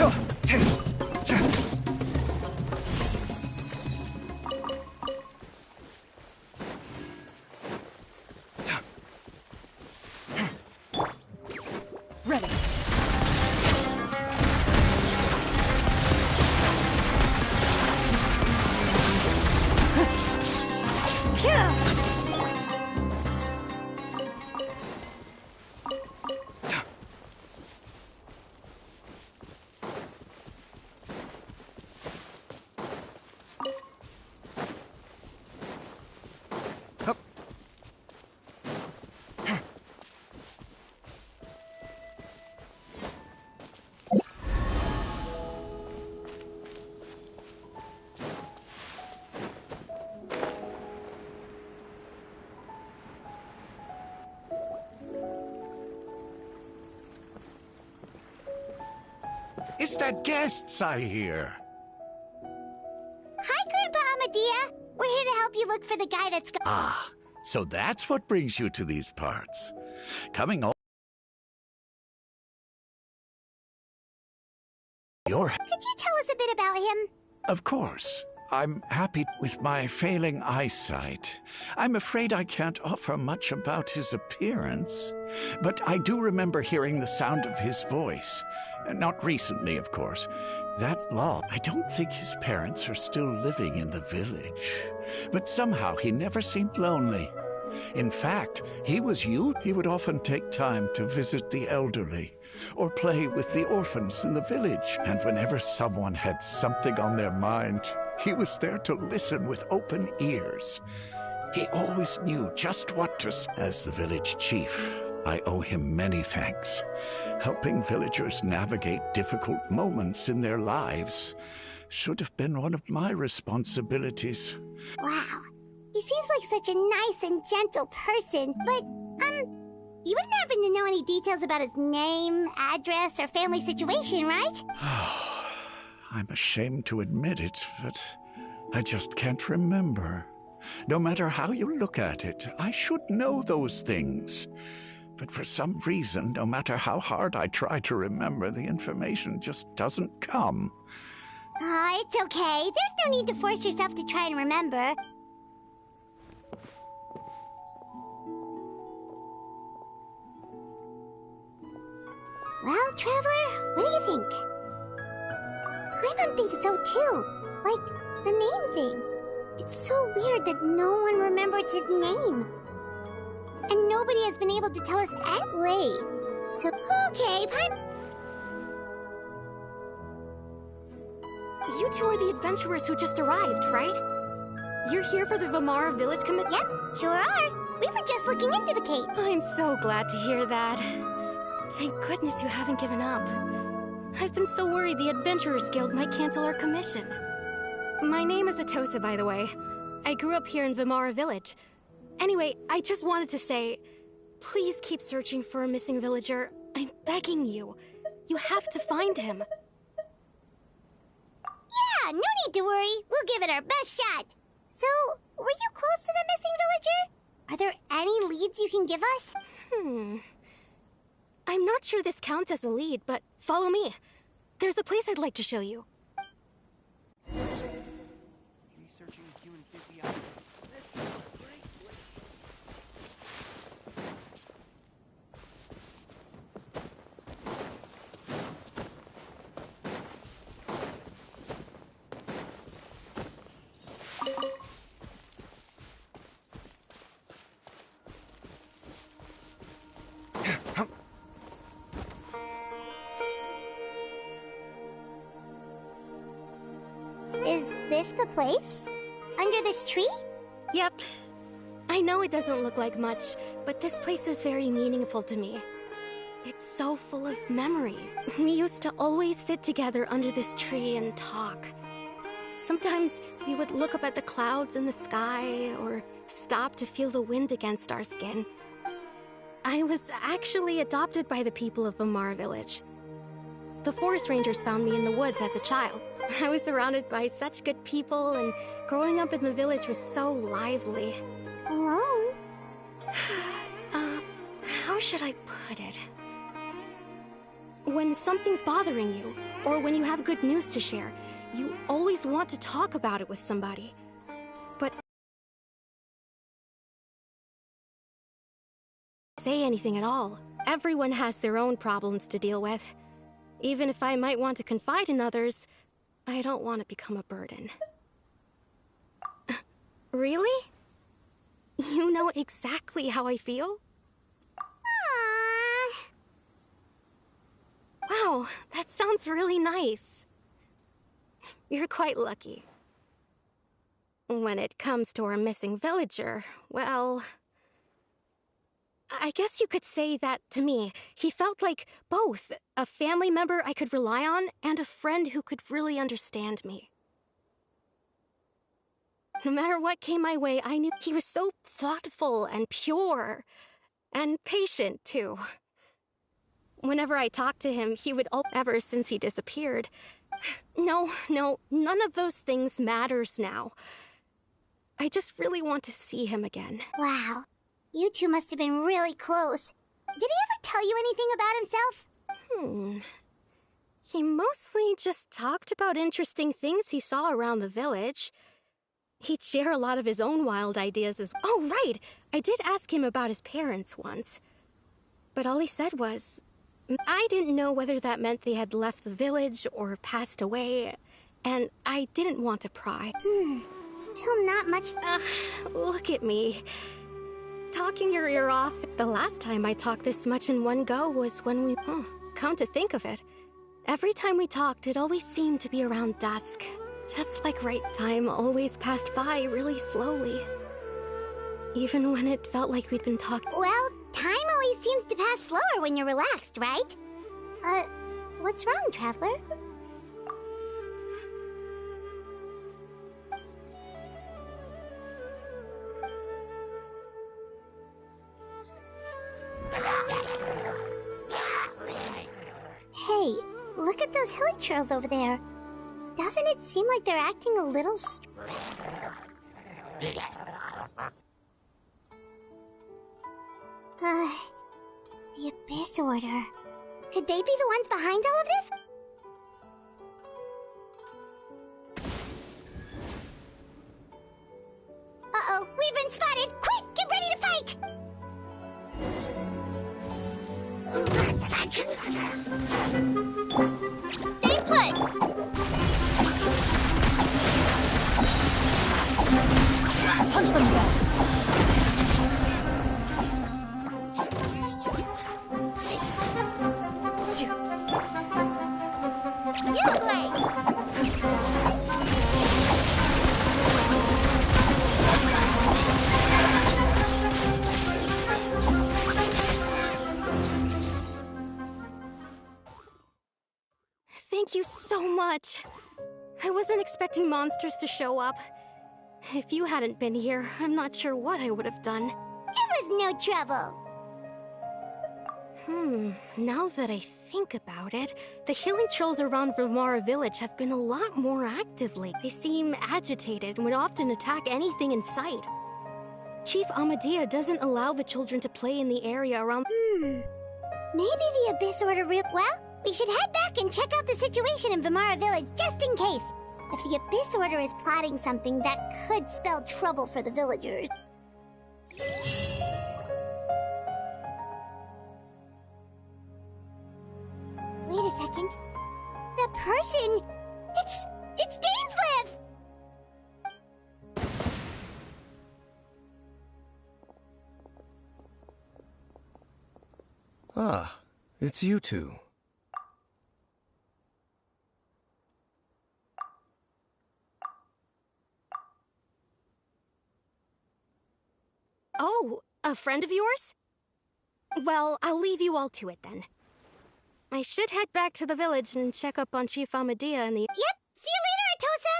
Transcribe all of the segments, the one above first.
Ready. It's the guests I hear. Hi, Grandpa Amadea. We're here to help you look for the guy that's Ah, so that's what brings you to these parts. Coming over. Could you tell us a bit about him? Of course. I'm happy with my failing eyesight. I'm afraid I can't offer much about his appearance, but I do remember hearing the sound of his voice. Not recently, of course. That long. I don't think his parents are still living in the village, but somehow he never seemed lonely. In fact, he would often take time to visit the elderly or play with the orphans in the village. And whenever someone had something on their mind, he was there to listen with open ears. He always knew just what to say. As the village chief, I owe him many thanks. Helping villagers navigate difficult moments in their lives should have been one of my responsibilities. Wow. He seems like such a nice and gentle person, but, you wouldn't happen to know any details about his name, address, or family situation, right? I'm ashamed to admit it, but I just can't remember. No matter how you look at it, I should know those things. But for some reason, no matter how hard I try to remember, the information just doesn't come. It's okay. There's no need to force yourself to try and remember. Well, Traveler, what do you think? I think so too. Like, the name thing. It's so weird that no one remembers his name. And nobody has been able to tell us anyway. So, okay, You two are the adventurers who just arrived, right? You're here for the Vamara Village Committee? Yep, sure are. We were just looking into the cave. I'm so glad to hear that. Thank goodness you haven't given up. I've been so worried the Adventurers Guild might cancel our commission. My name is Atosa, by the way. I grew up here in Vamara Village. Anyway, I just wanted to say, please keep searching for a missing villager. I'm begging you. You have to find him. Yeah, no need to worry. We'll give it our best shot. So, were you close to the missing villager? Are there any leads you can give us? I'm not sure this counts as a lead, but follow me. There's a place I'd like to show you. Researching human physiology. Is this the place? Under this tree? Yep. I know it doesn't look like much, but this place is very meaningful to me. It's so full of memories. We used to always sit together under this tree and talk. Sometimes we would look up at the clouds in the sky, or stop to feel the wind against our skin. I was actually adopted by the people of Vamara Village. The forest rangers found me in the woods as a child. I was surrounded by such good people, and growing up in the village was so lively. Alone? How should I put it? When something's bothering you, or when you have good news to share, you always want to talk about it with somebody. But say anything at all. Everyone has their own problems to deal with. Even if I might want to confide in others, I don't want to become a burden. Really? You know exactly how I feel? Aww. Wow, that sounds really nice. You're quite lucky. When it comes to our missing villager, well, I guess you could say that to me. He felt like both a family member I could rely on and a friend who could really understand me. No matter what came my way, I knew he was so thoughtful and pure. And patient, too. Whenever I talked to him, he would ever since he disappeared. No, none of those things matters now. I just really want to see him again. Wow. You two must have been really close. Did he ever tell you anything about himself? He mostly just talked about interesting things he saw around the village. He'd share a lot of his own wild ideas as well. Oh, right! I did ask him about his parents once. But all he said was, I didn't know whether that meant they had left the village or passed away, and I didn't want to pry. Still not much. Look at me. Talking your ear off. The last time I talked this much in one go was when we... come to think of it. Every time we talked, it always seemed to be around dusk. Just like right time always passed by really slowly. Even when it felt like we'd been talking... Well, time always seems to pass slower when you're relaxed, right? What's wrong, Traveler? Hey, look at those hilly trails over there. Doesn't it seem like they're acting a little the Abyss Order. Could they be the ones behind all of this? Uh-oh, we've been spotted! Quick, get ready to fight! Stay put! Hunt them down. You play! Thank you so much. I wasn't expecting monsters to show up. If you hadn't been here, I'm not sure what I would have done. It was no trouble. Now that I think about it, the healing trolls around Vimara village have been a lot more active lately. They seem agitated and would often attack anything in sight. Chief Amadea doesn't allow the children to play in the area around... Maybe the Abyss Order Well, we should head back and check out the situation in Vimara village just in case. If the Abyss Order is plotting something, that could spell trouble for the villagers. Wait a second. The person... It's Dainslev! Ah, it's you two. Oh, a friend of yours? Well, I'll leave you all to it then. I should head back to the village and check up on Chief Amadea and the... Yep, see you later, Atosa!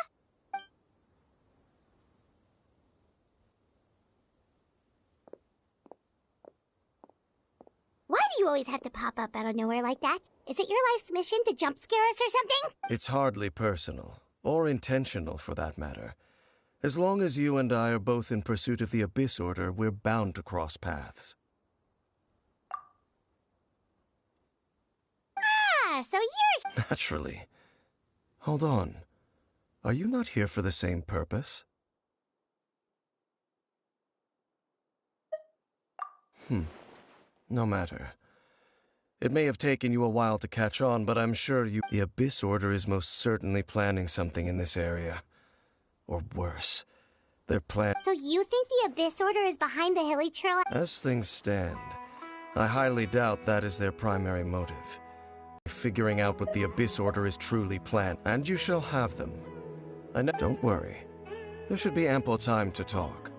Why do you always have to pop up out of nowhere like that? Is it your life's mission to jump scare us or something? It's hardly personal, or intentional for that matter. As long as you and I are both in pursuit of the Abyss Order, we're bound to cross paths. so you're... Naturally. Hold on. Are you not here for the same purpose? No matter. It may have taken you a while to catch on, but I'm sure the Abyss Order is most certainly planning something in this area. Or worse. They're So you think the Abyss Order is behind the Hilly Trail? As things stand, I highly doubt that is their primary motive. Figuring out what the Abyss Order is truly planned, and you shall have them. Don't worry. There should be ample time to talk.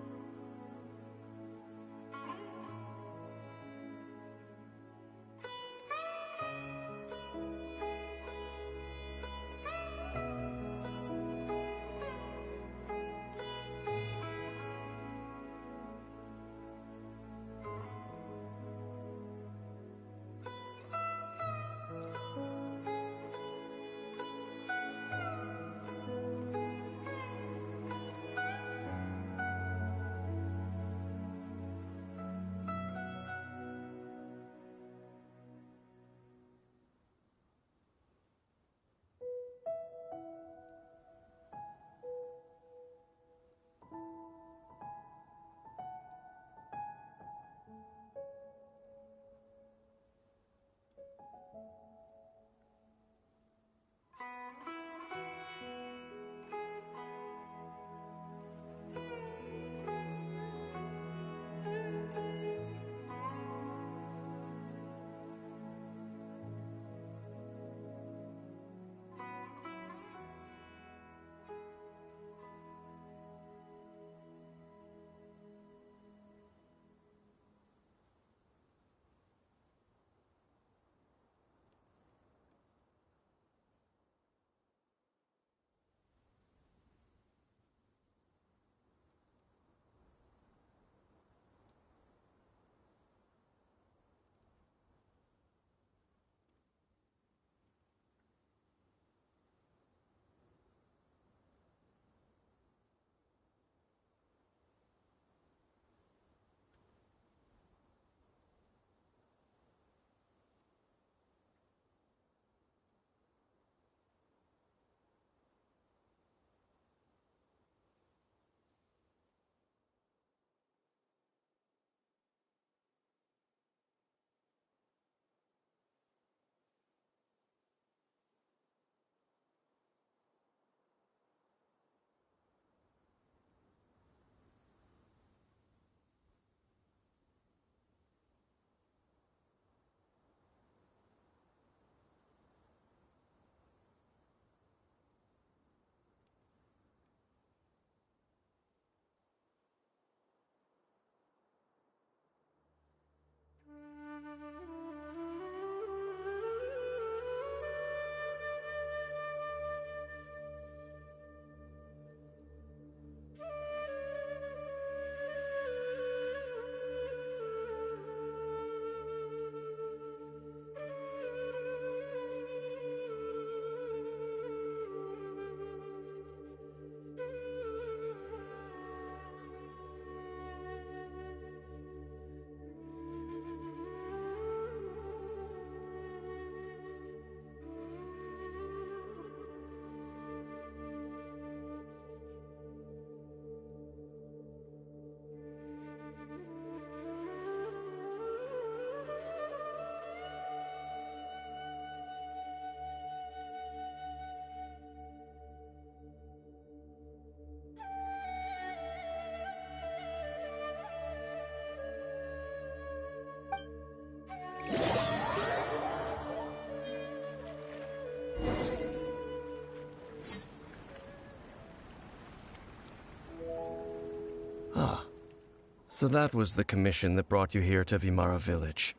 So that was the commission that brought you here to Vimara Village.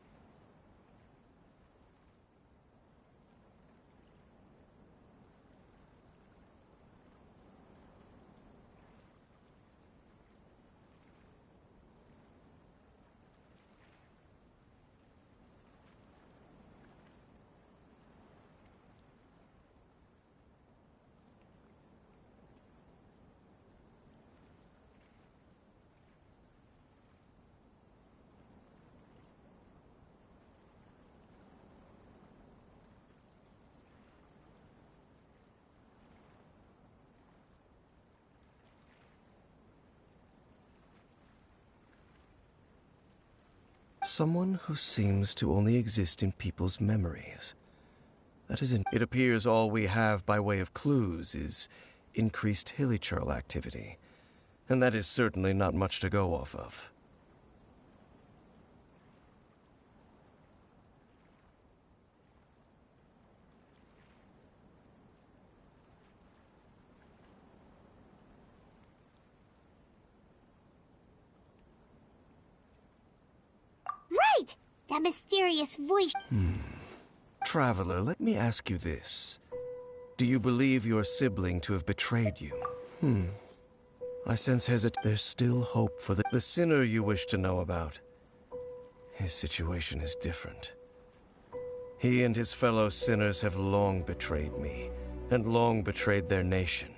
Someone who seems to only exist in people's memories. That isn't. It appears all we have by way of clues is increased hilichurl activity, and that is certainly not much to go off of. Right! That mysterious voice. Traveler, let me ask you this. Do you believe your sibling to have betrayed you? I sense there's still hope for the sinner you wish to know about. His situation is different. He and his fellow sinners have long betrayed me, and long betrayed their nation.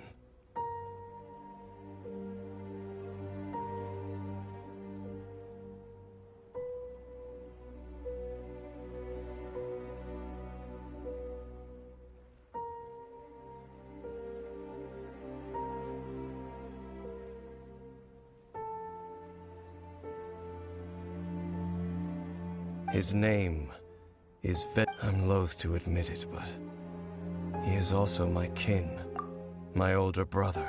His name is I'm loath to admit it, but he is also my kin, my older brother.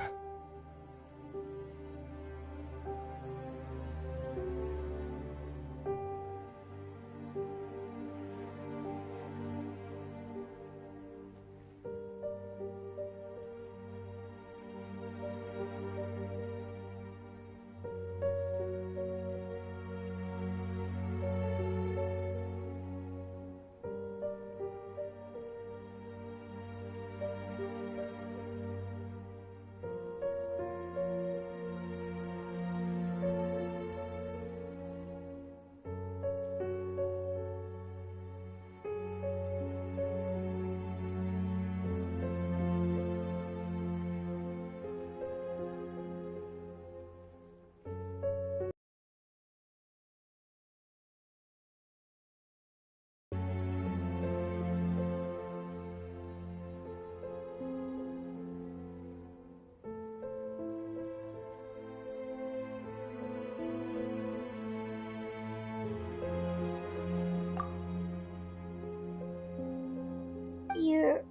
Your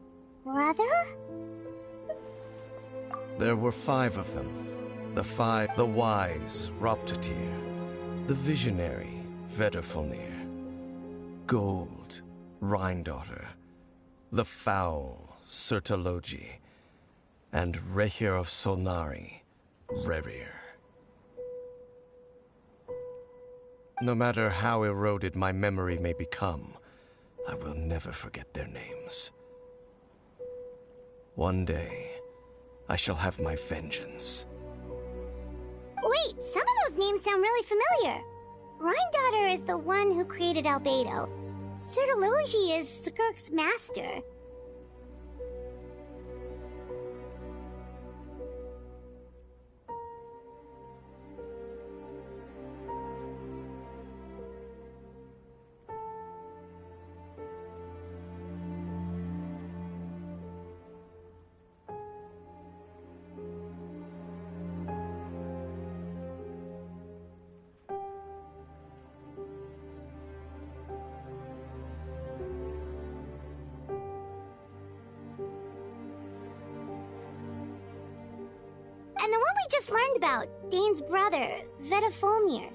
brother? There were 5 of them. The wise, Roptatir. The visionary, Vedderfolnir. Gold, Rhindaughter. The foul, Sertologi. And Rehir of Solnari, Rerir. No matter how eroded my memory may become, I will never forget their names. One day, I shall have my vengeance. Wait, some of those names sound really familiar. Rhindaughter is the one who created Albedo. Sertologi is Skirk's master. And the one we just learned about, Dane's brother, Vedderfolnir.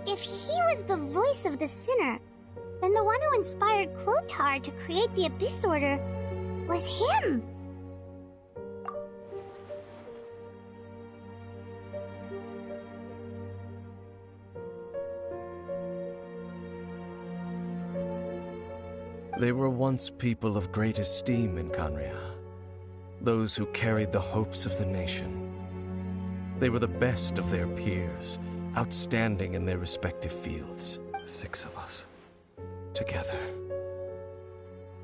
If he was the voice of the sinner, then the one who inspired Clothar to create the Abyss Order was him! They were once people of great esteem in Khaenri'ah. Those who carried the hopes of the nation. They were the best of their peers, outstanding in their respective fields. 6 of us, together.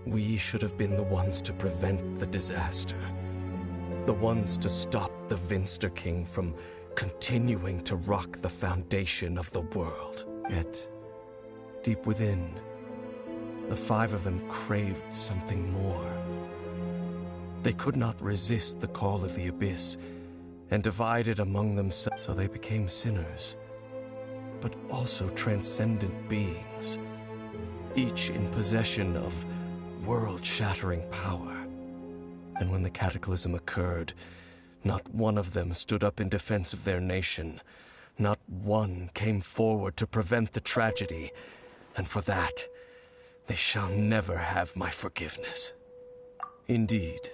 We should have been the ones to prevent the disaster. The ones to stop the Vinster King from continuing to rock the foundation of the world. Yet, deep within, the 5 of them craved something more. They could not resist the call of the Abyss, and divided among themselves, so they became sinners. but also transcendent beings, each in possession of world-shattering power. And when the cataclysm occurred, not one of them stood up in defense of their nation. Not one came forward to prevent the tragedy, and for that, they shall never have my forgiveness. Indeed,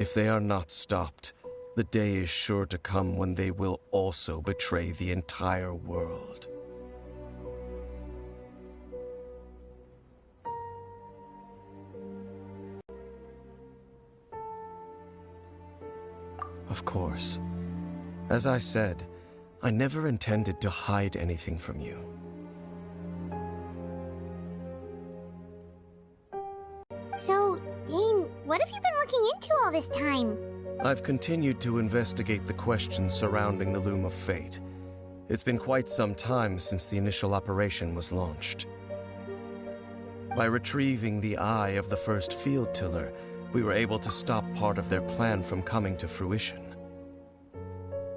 if they are not stopped, the day is sure to come when they will also betray the entire world. Of course. As I said, I never intended to hide anything from you. So, Dane, what have you been looking into all this time? I've continued to investigate the questions surrounding the Loom of Fate. It's been quite some time since the initial operation was launched. By retrieving the eye of the first field tiller, we were able to stop part of their plan from coming to fruition.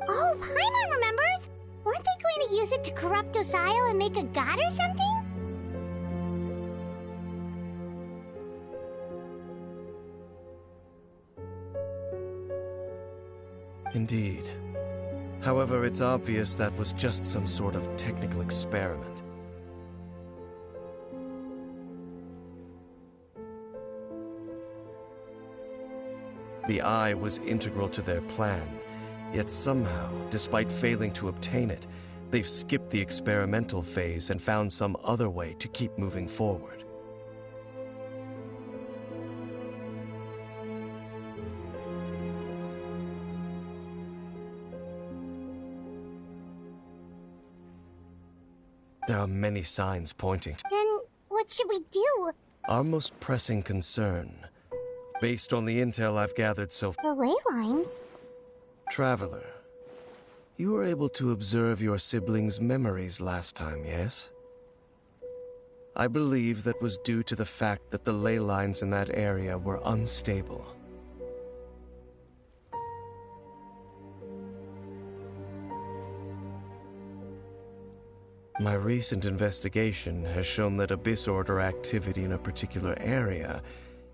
Oh, Paimon remembers! Weren't they going to use it to corrupt Osile and make a god or something? Indeed. However, it's obvious that was just some sort of technical experiment. The eye was integral to their plan, yet somehow, despite failing to obtain it, they've skipped the experimental phase and found some other way to keep moving forward. There are many signs pointing to... Then, what should we do? Our most pressing concern, based on the intel I've gathered so far... The ley lines? Traveler, you were able to observe your siblings' memories last time, yes? I believe that was due to the fact that the ley lines in that area were unstable. My recent investigation has shown that Abyss Order activity in a particular area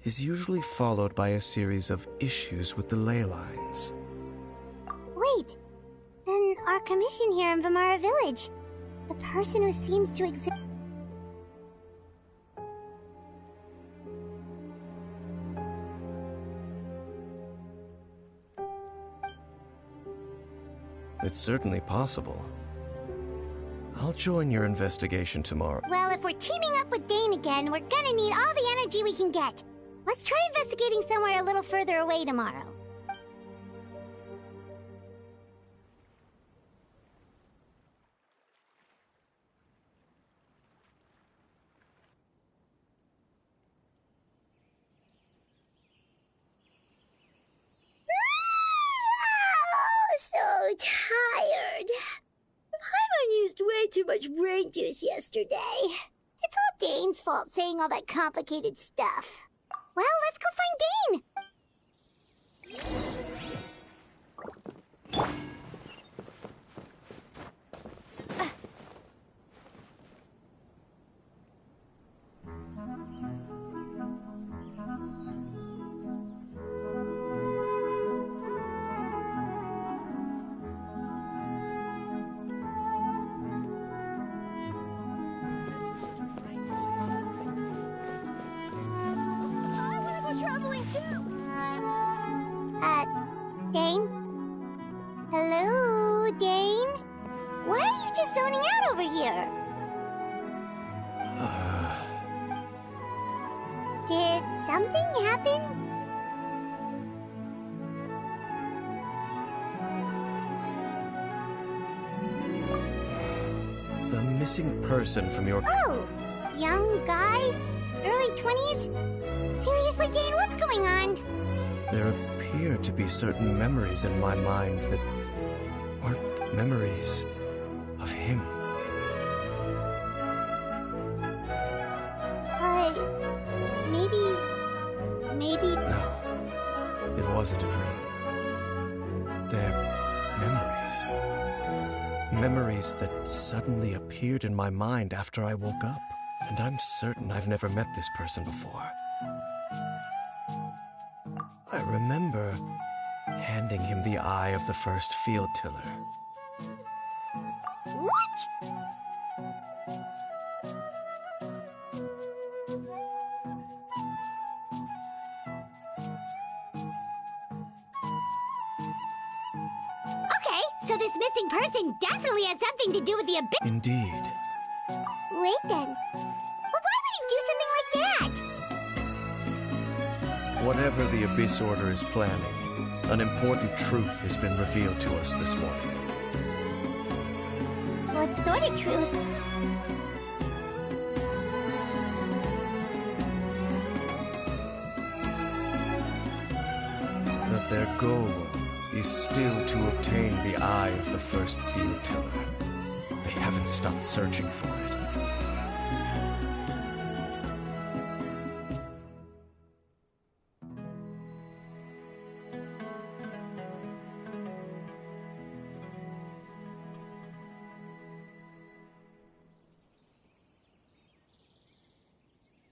is usually followed by a series of issues with the ley lines. Wait, then our commission here in Vimara Village, the person who seems to exist... It's certainly possible. I'll join your investigation tomorrow. Well, if we're teaming up with Dane again, we're gonna need all the energy we can get. Let's try investigating somewhere a little further away tomorrow. So tired. Paimon used way too much brain juice yesterday. It's all Dane's fault saying all that complicated stuff. Well, let's go find Dane! Traveling too. Dane? Hello, Dane? Why are you just zoning out over here? Did something happen? The missing person from your... Oh, young guy? Early 20s? Seriously, Dane, what's going on? There appear to be certain memories in my mind that aren't memories of him. Maybe... No, it wasn't a dream. They're memories. Memories that suddenly appeared in my mind after I woke up. And I'm certain I've never met this person before. I remember handing him the eye of the first field tiller. What? Okay, so this missing person definitely has something to do with the abyss. Indeed. Wait then. But why would he do something like that? Whatever the Abyss Order is planning, an important truth has been revealed to us this morning. What sort of truth? That their goal is still to obtain the eye of the first field tiller. They haven't stopped searching for it.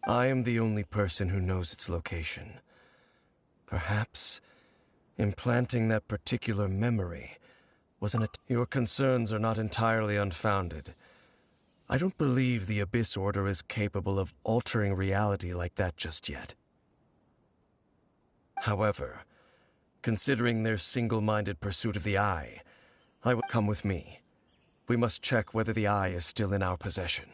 I am the only person who knows its location. Perhaps implanting that particular memory was an Your concerns are not entirely unfounded. I don't believe the Abyss Order is capable of altering reality like that just yet. However, considering their single-minded pursuit of the Eye, I would come with me. We must check whether the Eye is still in our possession.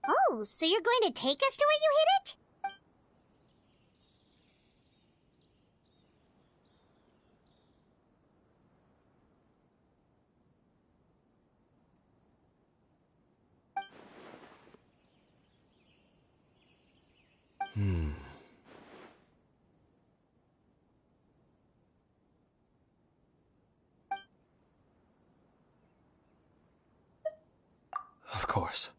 Oh, so you're going to take us to where you hid it? Of course.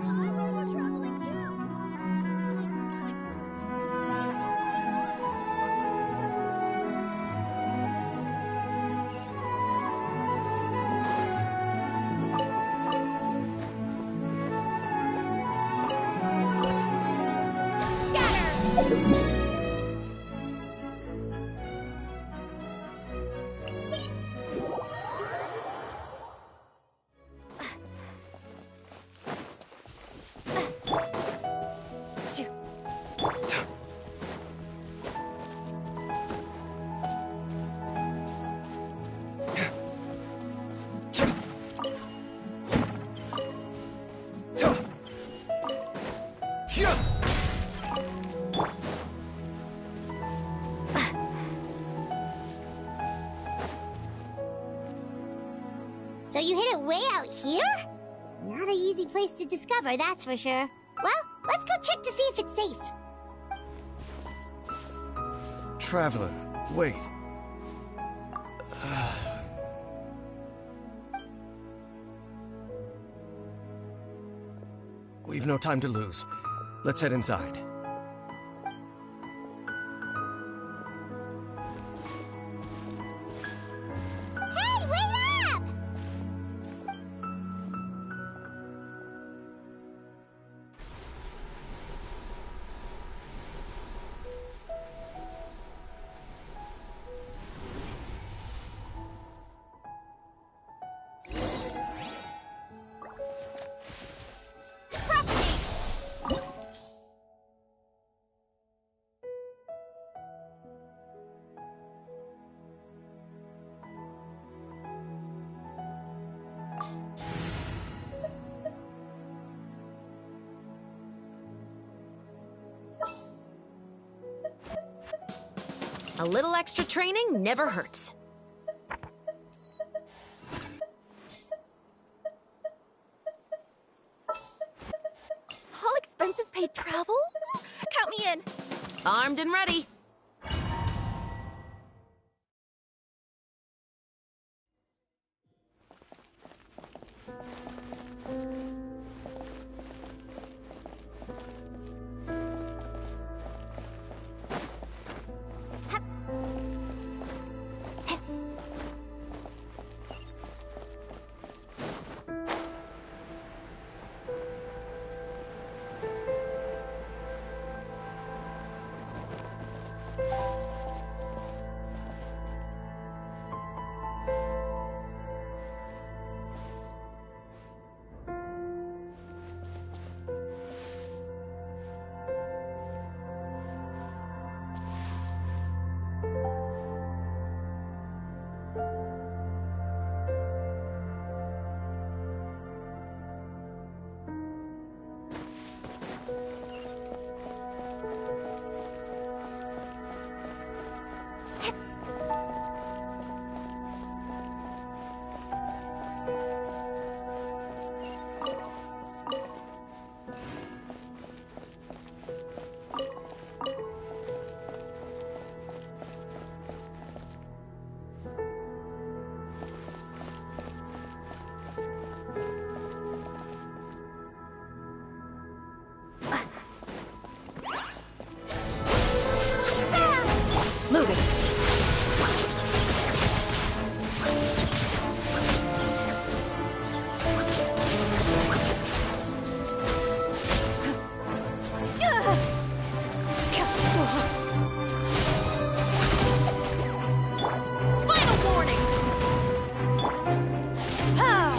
I want to go traveling too. So you hid it way out here? Not an easy place to discover, that's for sure. Well, let's go check to see if it's safe. Traveler, wait. We've no time to lose. Let's head inside. Hey, wait up! A little extra training never hurts. All expenses paid travel? Count me in. Armed and ready. Moving. Final warning! Ah!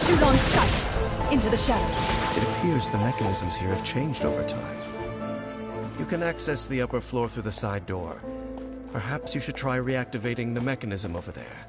Shoot on sight. Into the shadows. It appears the mechanisms here have changed over time. You can access the upper floor through the side door. Perhaps you should try reactivating the mechanism over there.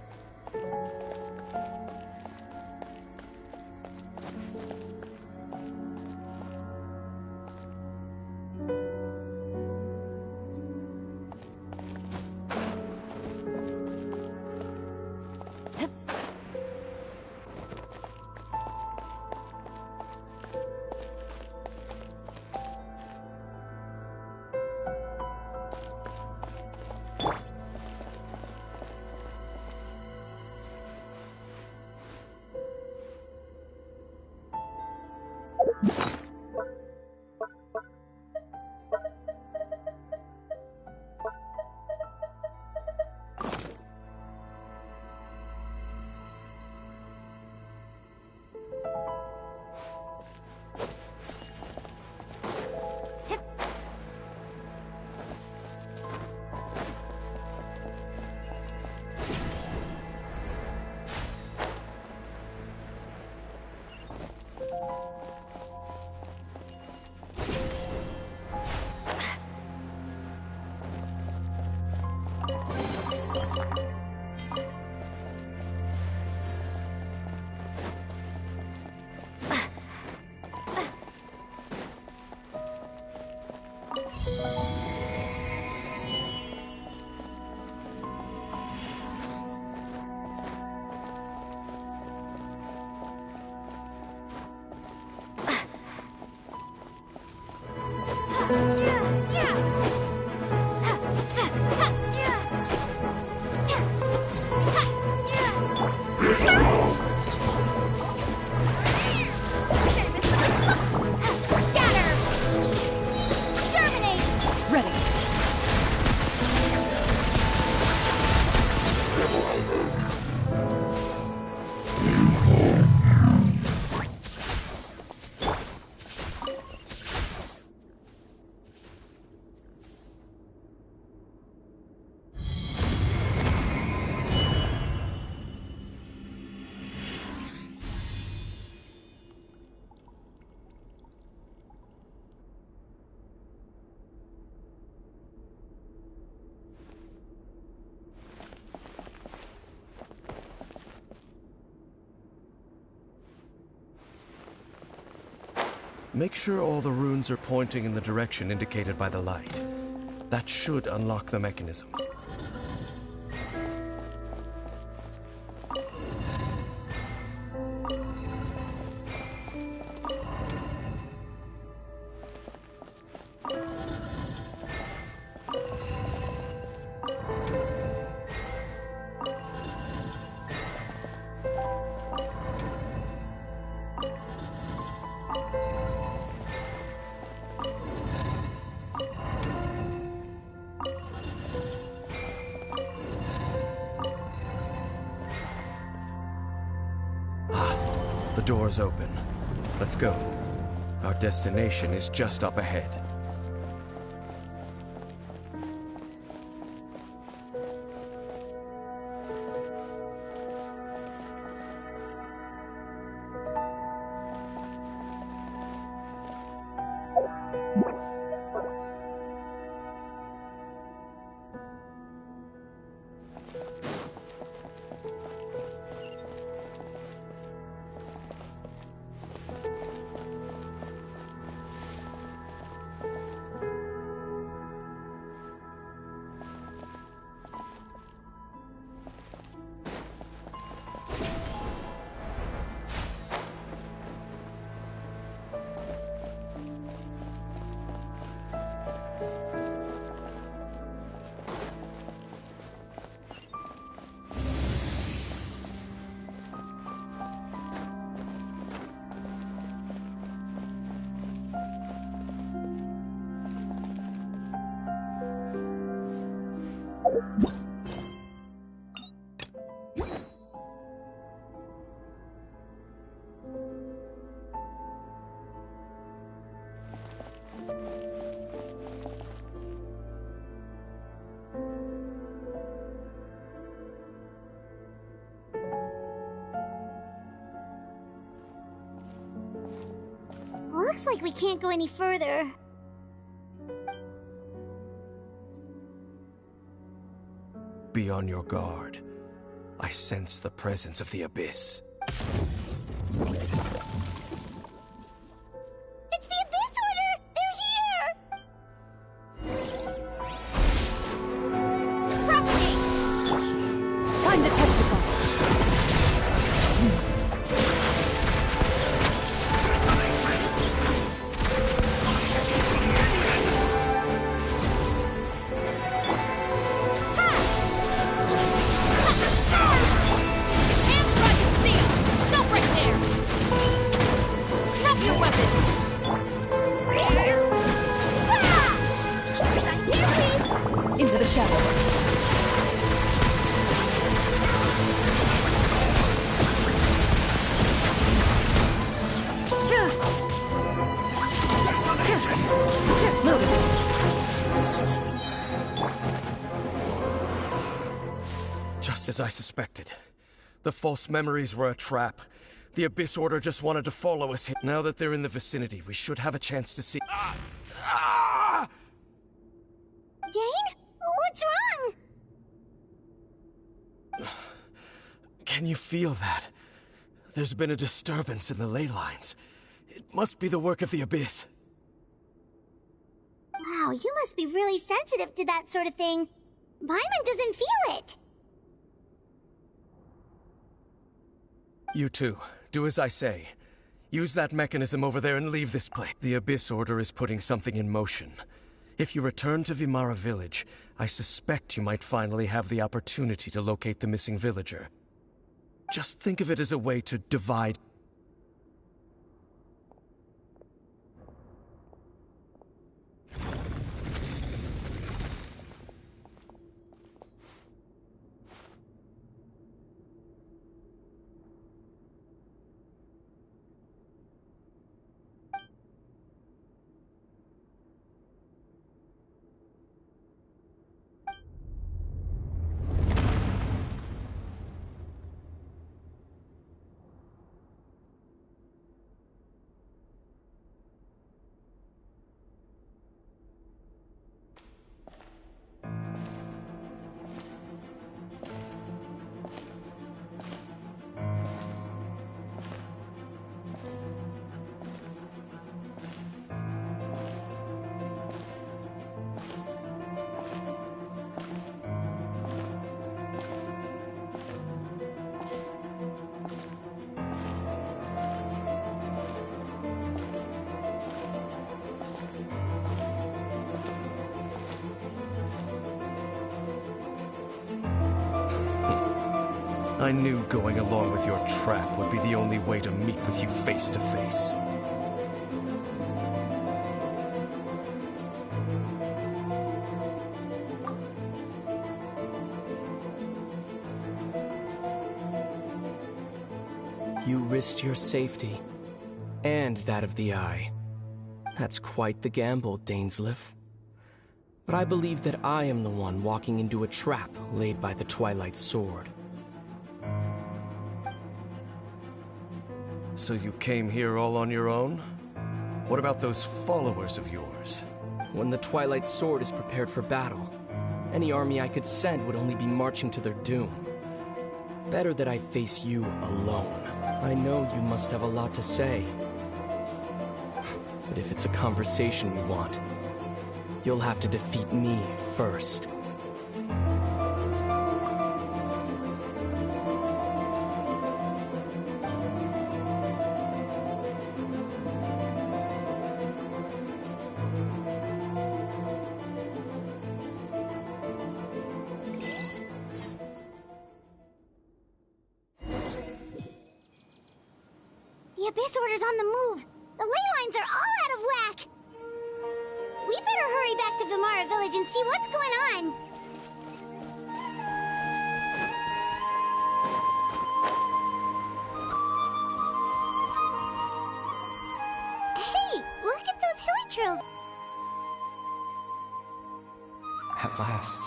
Make sure all the runes are pointing in the direction indicated by the light. That should unlock the mechanism. The door's open. Let's go. Our destination is just up ahead. Looks like we can't go any further. Be on your guard. I sense the presence of the Abyss. It's the Abyss Order! They're here! Propagate! Time to testify. Into the shadow. Just as I suspected. The false memories were a trap. The Abyss Order just wanted to follow us here. Now that they're in the vicinity, we should have a chance to see. Dane? What's wrong? Can you feel that? There's been a disturbance in the ley lines. It must be the work of the Abyss. Wow, you must be really sensitive to that sort of thing. Paimon doesn't feel it. You too. Do as I say. Use that mechanism over there and leave this place. The Abyss Order is putting something in motion. If you return to Vimara Village, I suspect you might finally have the opportunity to locate the missing villager. Just think of it as a way to divide. I knew going along with your trap would be the only way to meet with you face to face. You risked your safety, and that of the Eye. That's quite the gamble, Dainsleif. But I believe that I am the one walking into a trap laid by the Twilight Sword. So you came here all on your own? What about those followers of yours? When the Twilight Sword is prepared for battle, any army I could send would only be marching to their doom. Better that I face you alone. I know you must have a lot to say. But if it's a conversation you want, you'll have to defeat me first. The Abyss Order's on the move. The ley lines are all out of whack. We better hurry back to Vimara Village and see what's going on. Hey, look at those hilly trails. At last,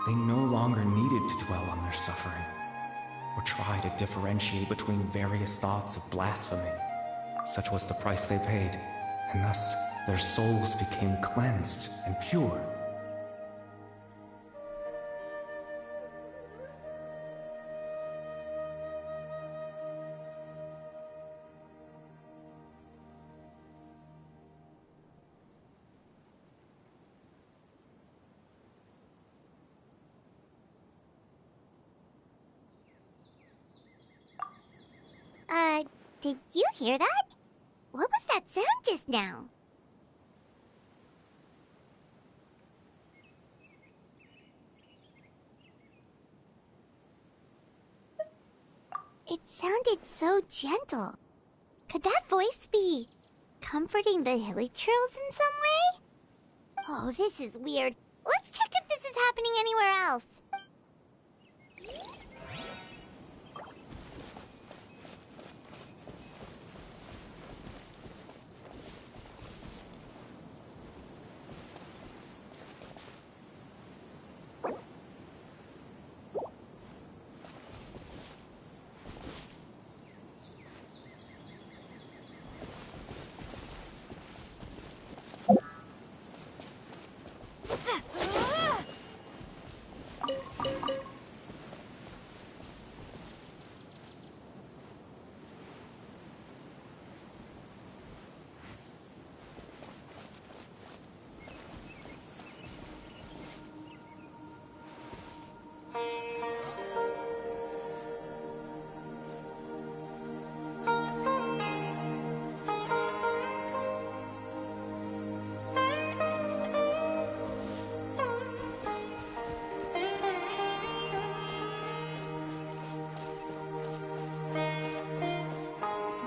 they no longer needed to dwell on their suffering, or try to differentiate between various thoughts of blasphemy. Such was the price they paid, and thus their souls became cleansed and pure. Did you hear that? What was that sound just now? It sounded so gentle. Could that voice be comforting the hilly trails in some way? Oh, this is weird. Let's check if this is happening anywhere else.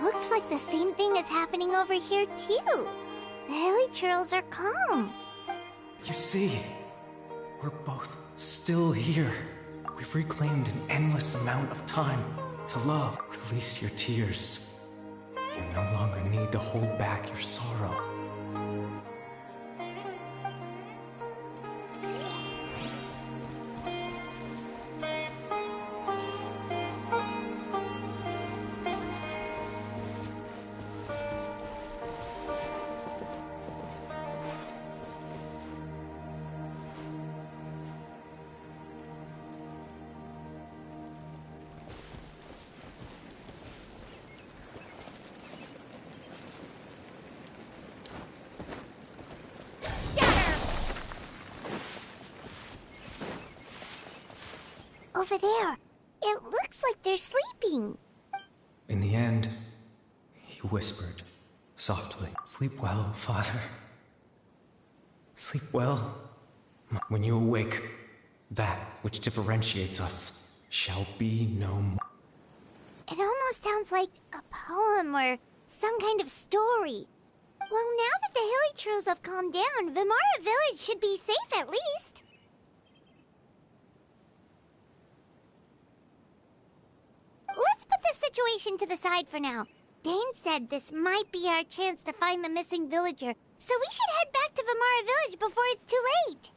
Looks like the same thing is happening over here, too. The hilly trails are calm. You see, we're both still here. We've reclaimed an endless amount of time to love. Release your tears. You no longer need to hold back your sorrow. Over there. It looks like they're sleeping. In the end, he whispered softly, "Sleep well, Father. Sleep well. When you awake, that which differentiates us shall be no more. It almost sounds like a poem or some kind of story. Well, now that the Hilichurls have calmed down, Vimara Village should be safe at least. Let's put this situation to the side for now. Dane said this might be our chance to find the missing villager, so we should head back to Vimara Village before it's too late.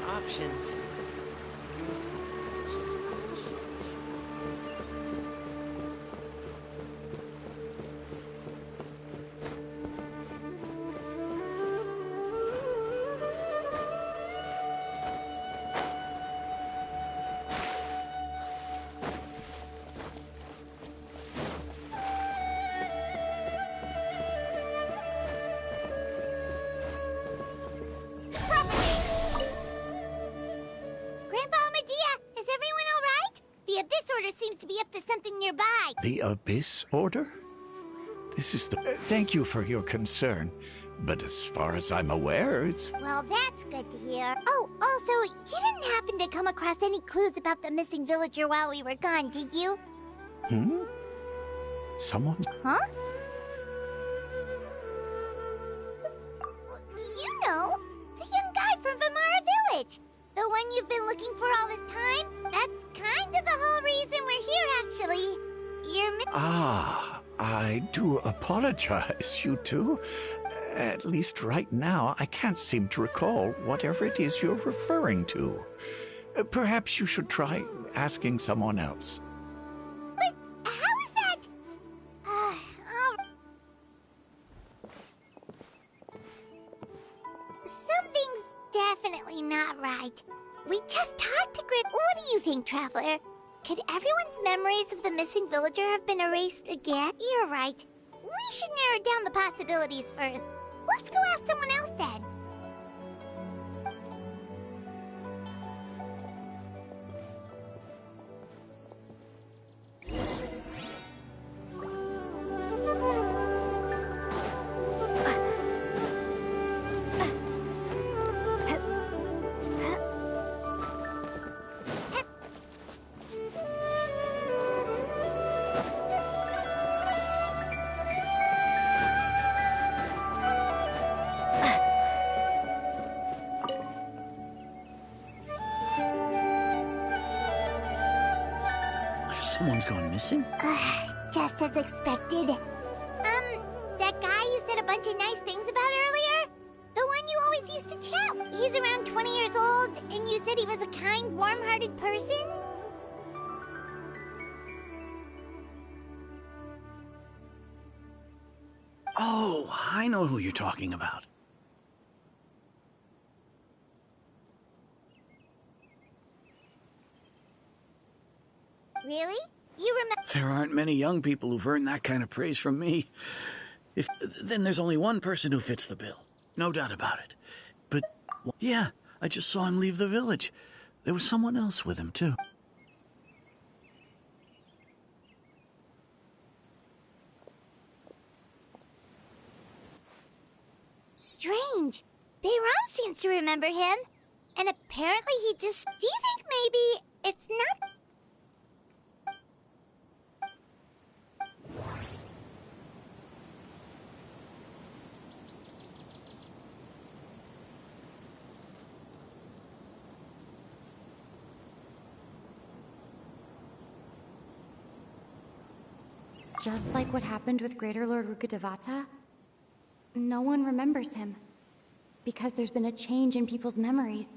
Options. Seems to be up to something nearby. The Abyss Order? This is the... Thank you for your concern, but as far as I'm aware, it's... Well, that's good to hear. Oh, also, you didn't happen to come across any clues about the missing villager while we were gone, did you? Hmm? Someone... Huh? You know, the young guy from Vimara Village. The one you've been looking for all this time? That's kind of the whole reason we're here, actually. I do apologize, you two. At least right now, I can't seem to recall whatever it is you're referring to. Perhaps you should try asking someone else. But how is that? Something's definitely not right. We just talked to Grip. What do you think, Traveler? Could everyone's memories of the missing villager have been erased again? You're right. We should narrow down the possibilities first. Let's go ask someone else then. Someone's gone missing? Just as expected. That guy you said a bunch of nice things about earlier? The one you always used to chat. He's around 20 years old, and you said he was a kind, warm-hearted person? Oh, I know who you're talking about. Really? You remember? There aren't many young people who've earned that kind of praise from me. Then there's only one person who fits the bill. No doubt about it. But, yeah, I just saw him leave the village. There was someone else with him, too. Strange. Bayram seems to remember him. And apparently he just... Do you think maybe it's not... Just like what happened with Greater Lord Rukkhadevata? no one remembers him. Because there's been a change in people's memories.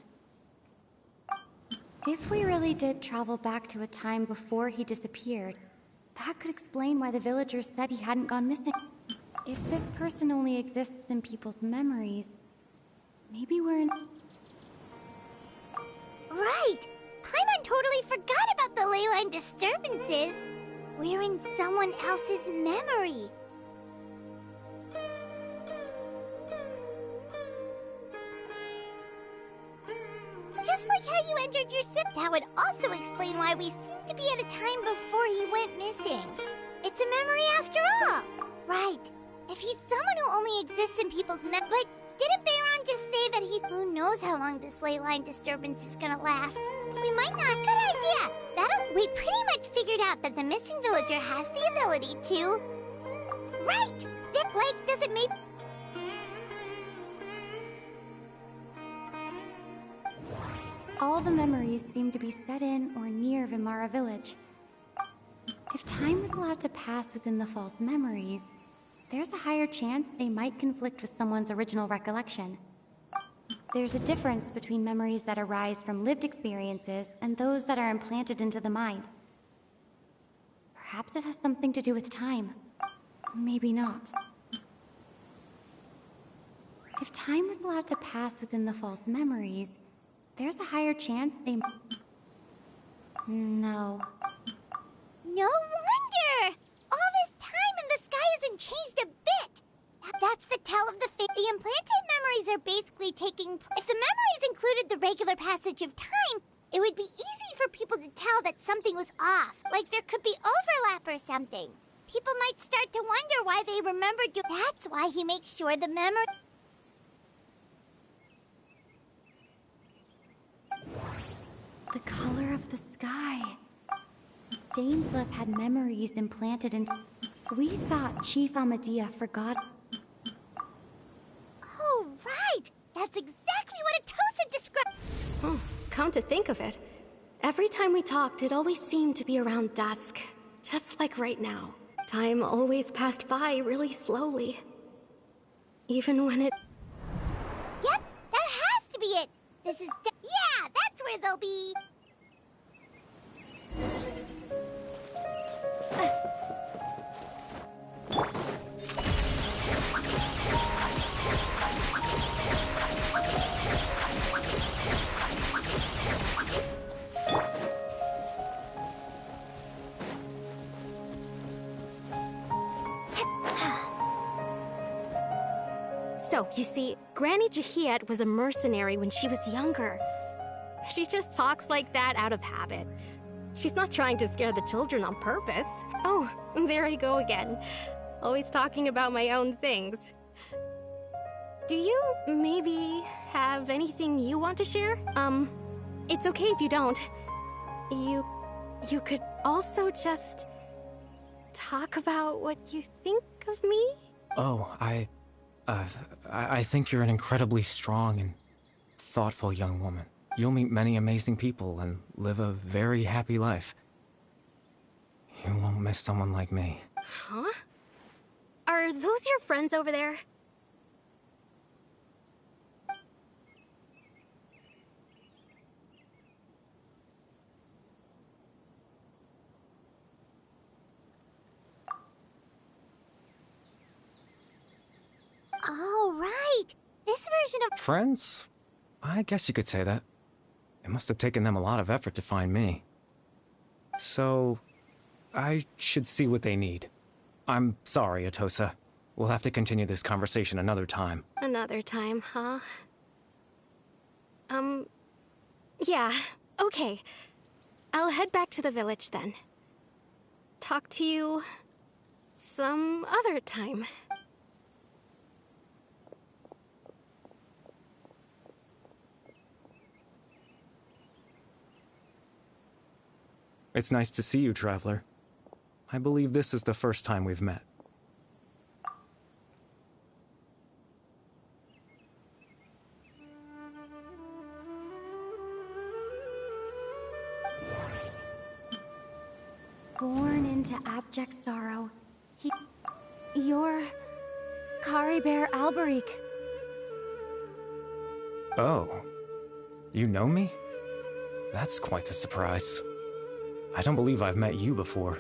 If we really did travel back to a time before he disappeared, that could explain why the villagers said he hadn't gone missing. If this person only exists in people's memories, maybe we're in... Right! Paimon totally forgot about the ley line disturbances. We're in someone else's memory. Just like how you entered your sip, that would also explain why we seem to be at a time before he went missing. It's a memory after all. Right. If he's someone who only exists in people's but didn't Bayron just say that he's... Who knows how long this ley line disturbance is gonna last? We might not... Good idea! We pretty much figured out that the missing villager has the ability to... Right! Does it make... All the memories seem to be set in or near Vimara village. If time is allowed to pass within the false memories, there's a higher chance they might conflict with someone's original recollection. There's a difference between memories that arise from lived experiences and those that are implanted into the mind. Perhaps it has something to do with time. Maybe not. If time was allowed to pass within the false memories, there's a higher chance they... No. No wonder! All this time and the sky hasn't changed a bit! That's the tell of the fate. The implanted memories are basically taking... If the memories included the regular passage of time, it would be easy for people to tell that something was off. Like there could be overlap or something. People might start to wonder why they remembered you. That's why he makes sure the memory... The color of the sky. Dainsleif had memories implanted in... We thought Chief Amadea forgot... Oh, right! That's exactly what Atosa described! Oh, come to think of it, every time we talked, it always seemed to be around dusk. Just like right now. Time always passed by really slowly. Even when it... Yep, that has to be it! This is... Yeah, that's where they'll be... So, you see, Granny Jahiet was a mercenary when she was younger. She just talks like that out of habit. She's not trying to scare the children on purpose. Oh, there I go again. Always talking about my own things. Do you maybe have anything you want to share? It's okay if you don't. You could also just talk about what you think of me? Oh, I think you're an incredibly strong and thoughtful young woman. You'll meet many amazing people and live a very happy life. You won't miss someone like me. Huh? Are those your friends over there? Oh, right! This version of... Friends? I guess you could say that. It must have taken them a lot of effort to find me. So, I should see what they need. I'm sorry, Atosa. We'll have to continue this conversation another time. Another time, huh? Yeah, okay. I'll head back to the village then. Talk to you... some other time. It's nice to see you, Traveler. I believe this is the first time we've met. Born into abject sorrow, you're... Kari Bear Alberic. Oh. You know me? That's quite the surprise. I don't believe I've met you before.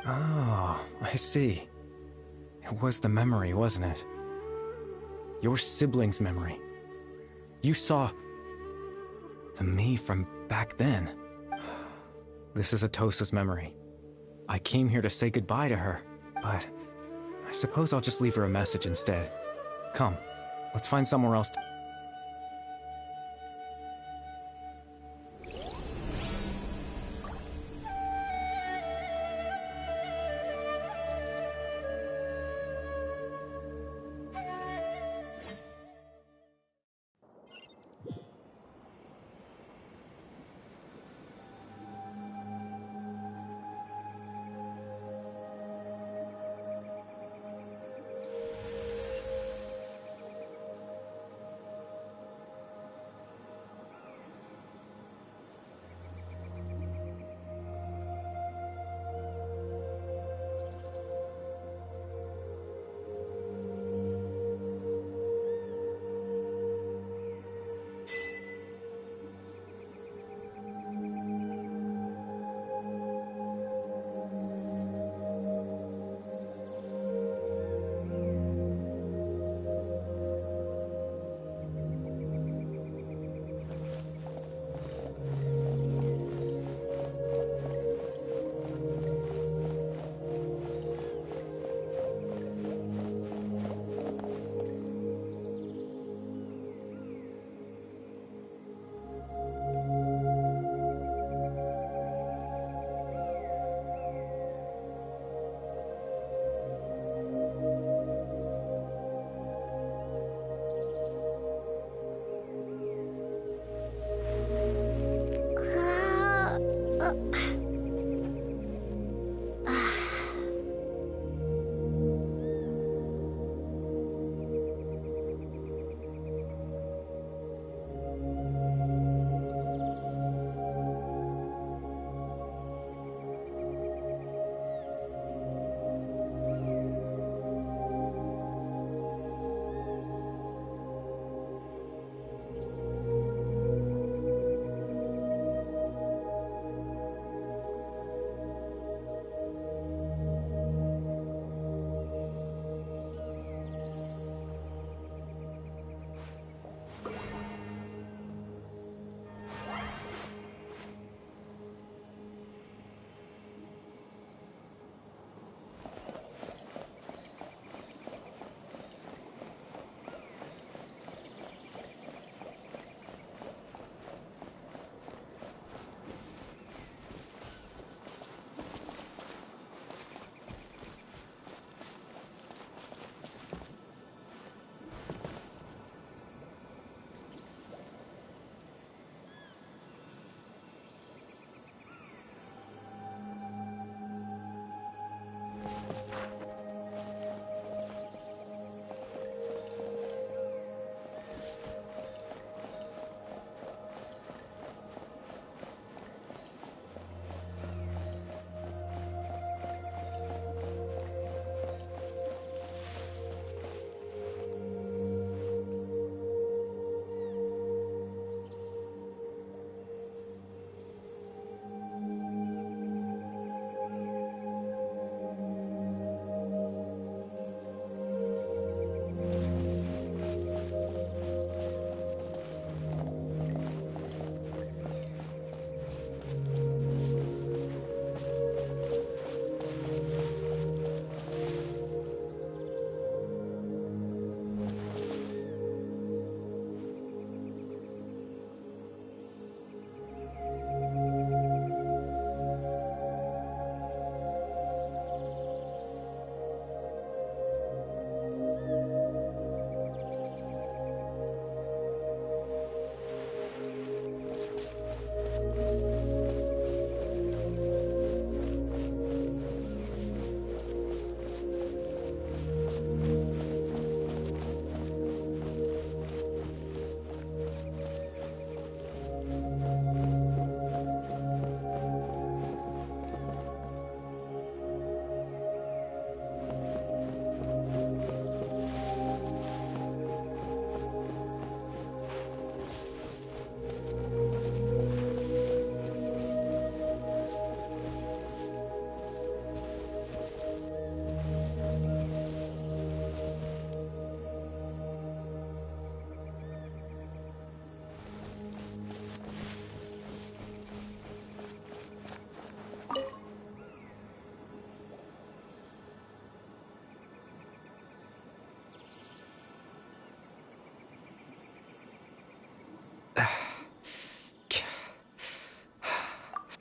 Oh, I see. It was the memory, wasn't it? Your sibling's memory. You saw... the me from back then. This is Atosa's memory. I came here to say goodbye to her, but I suppose I'll just leave her a message instead. Come, let's find somewhere else to...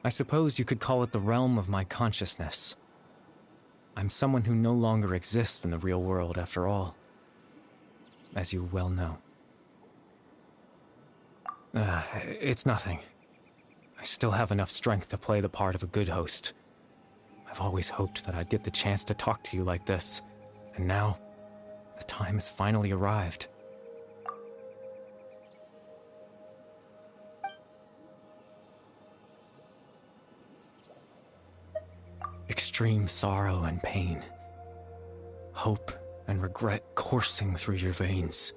I suppose you could call it the realm of my consciousness. I'm someone who no longer exists in the real world, after all, as you well know. It's nothing. I still have enough strength to play the part of a good host. I've always hoped that I'd get the chance to talk to you like this, and now, the time has finally arrived. Extreme sorrow and pain. Hope and regret coursing through your veins.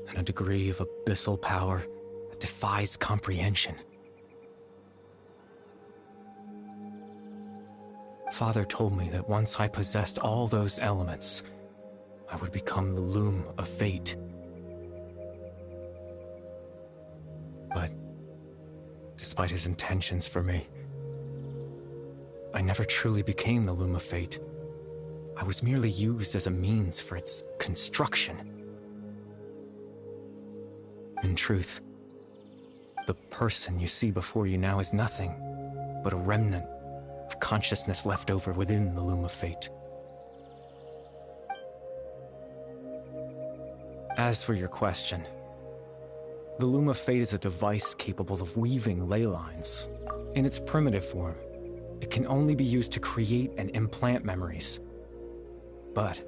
And a degree of abyssal power that defies comprehension. Father told me that once I possessed all those elements, I would become the loom of fate. But, despite his intentions for me, I never truly became the loom of fate. I was merely used as a means for its construction. In truth, the person you see before you now is nothing but a remnant of consciousness left over within the loom of fate. As for your question, the loom of fate is a device capable of weaving ley lines. In its primitive form, it can only be used to create and implant memories. But,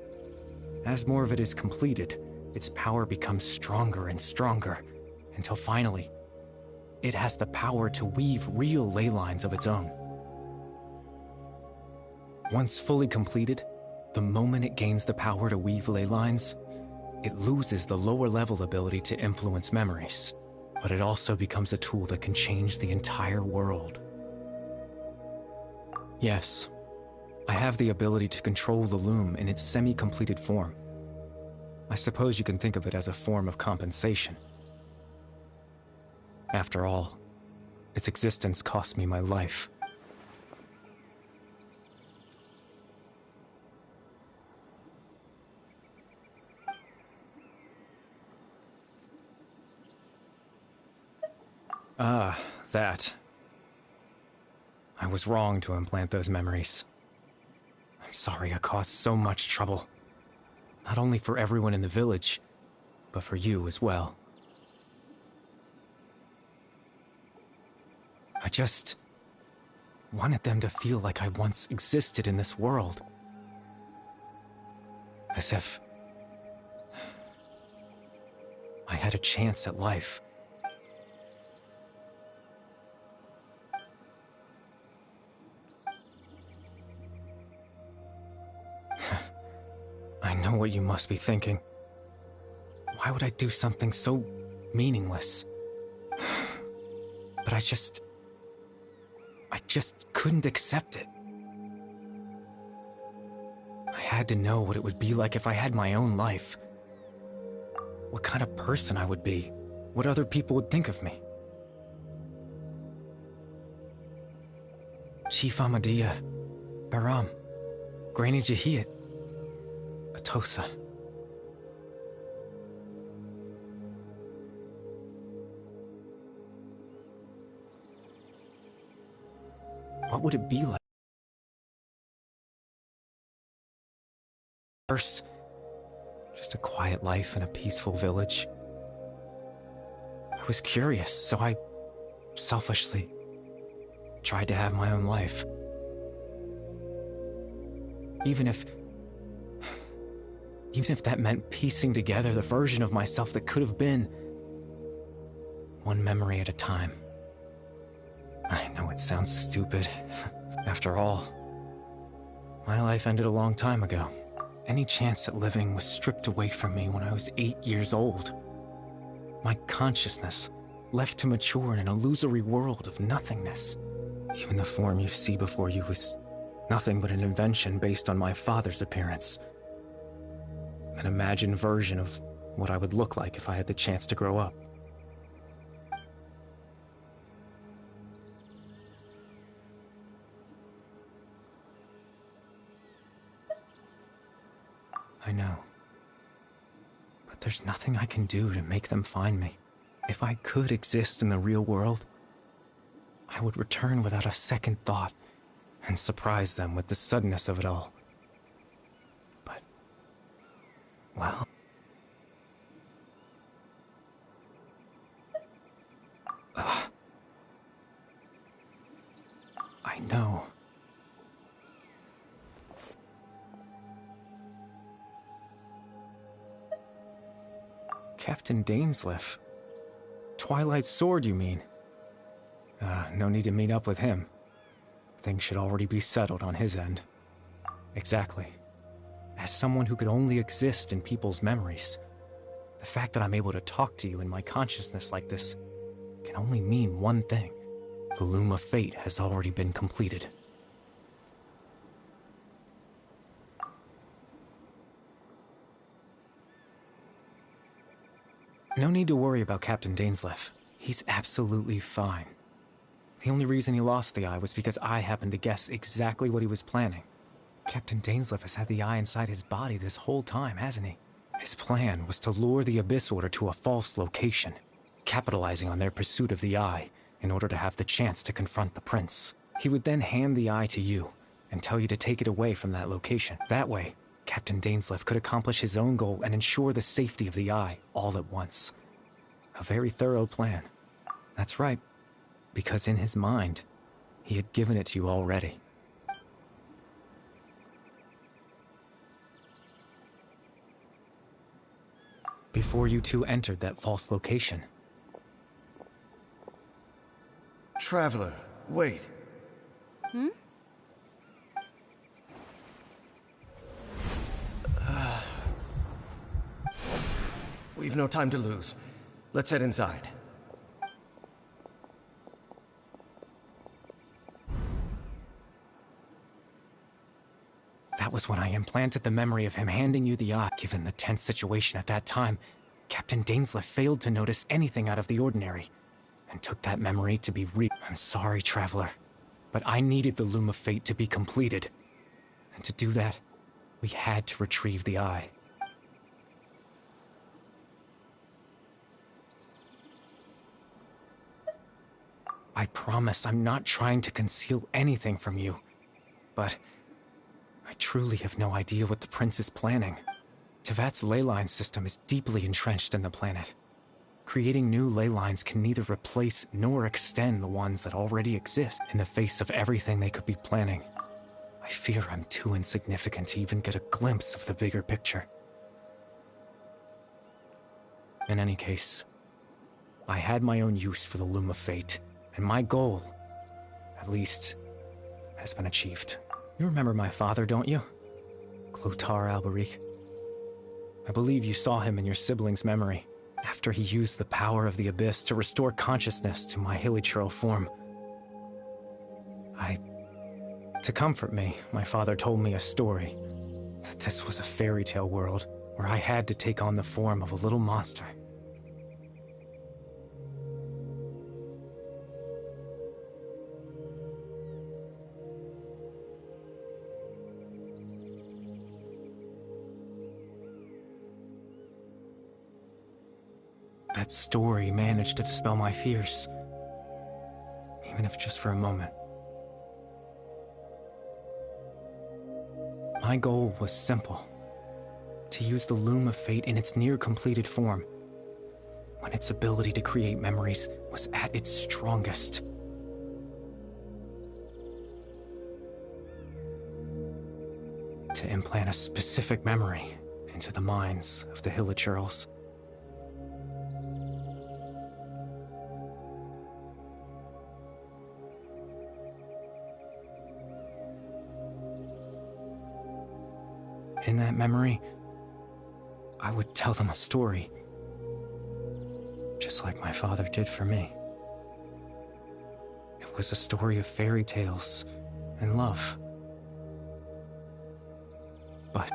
as more of it is completed, its power becomes stronger and stronger, until finally, it has the power to weave real ley lines of its own. Once fully completed, the moment it gains the power to weave ley lines, it loses the lower-level ability to influence memories, but it also becomes a tool that can change the entire world. Yes, I have the ability to control the loom in its semi-completed form. I suppose you can think of it as a form of compensation. After all, its existence cost me my life. Ah, that. I was wrong to implant those memories. I'm sorry I caused so much trouble. Not only for everyone in the village, but for you as well. I just wanted them to feel like I once existed in this world. As if I had a chance at life. I know what you must be thinking. Why would I do something so meaningless? But I just couldn't accept it. I had to know what it would be like if I had my own life. What kind of person I would be. What other people would think of me. Chief Ahmadiyya, Baram, Granny Jahiyat, Atosa. What would it be like? First, just a quiet life in a peaceful village. I was curious, so I selfishly tried to have my own life. Even if that meant piecing together the version of myself that could have been, one memory at a time. I know it sounds stupid. After all, my life ended a long time ago. Any chance at living was stripped away from me when I was 8 years old. My consciousness left to mature in an illusory world of nothingness. Even the form you see before you was nothing but an invention based on my father's appearance. An imagined version of what I would look like if I had the chance to grow up. I know. But there's nothing I can do to make them find me. If I could exist in the real world, I would return without a second thought and surprise them with the suddenness of it all. But, well... I know. Captain Dainsleif. Twilight's sword, you mean? No need to meet up with him. Things should already be settled on his end. Exactly. As someone who could only exist in people's memories, the fact that I'm able to talk to you in my consciousness like this can only mean one thing. The Loom of Fate has already been completed. No need to worry about Captain Dainsleif. He's absolutely fine. The only reason he lost the eye was because I happened to guess exactly what he was planning. Captain Dainsleif has had the eye inside his body this whole time, hasn't he? His plan was to lure the Abyss Order to a false location, capitalizing on their pursuit of the eye in order to have the chance to confront the prince. He would then hand the eye to you and tell you to take it away from that location. That way, Captain Dainsleif could accomplish his own goal and ensure the safety of the eye all at once. A very thorough plan. That's right, because in his mind, he had given it to you already. Before you two entered that false location. Traveler, wait. Hmm? We've no time to lose. Let's head inside. That was when I implanted the memory of him handing you the eye. Given the tense situation at that time, Captain Dainsleif failed to notice anything out of the ordinary, and took that memory to be I'm sorry, Traveler, but I needed the Loom of Fate to be completed. And to do that, we had to retrieve the eye. I promise I'm not trying to conceal anything from you, but I truly have no idea what the Prince is planning. Tevat's ley line system is deeply entrenched in the planet. Creating new ley lines can neither replace nor extend the ones that already exist. In the face of everything they could be planning, I fear I'm too insignificant to even get a glimpse of the bigger picture. In any case, I had my own use for the Loom of Fate, and my goal, at least, has been achieved. You remember my father, don't you? Clotar Alberic. I believe you saw him in your sibling's memory, after he used the power of the Abyss to restore consciousness to my hilichurl form. To comfort me, my father told me a story, that this was a fairy tale world, where I had to take on the form of a little monster. That story managed to dispel my fears, even if just for a moment. My goal was simple: to use the Loom of Fate in its near-completed form, when its ability to create memories was at its strongest. To implant a specific memory into the minds of the hilichurls. In that memory, I would tell them a story, just like my father did for me. It was a story of fairy tales and love. But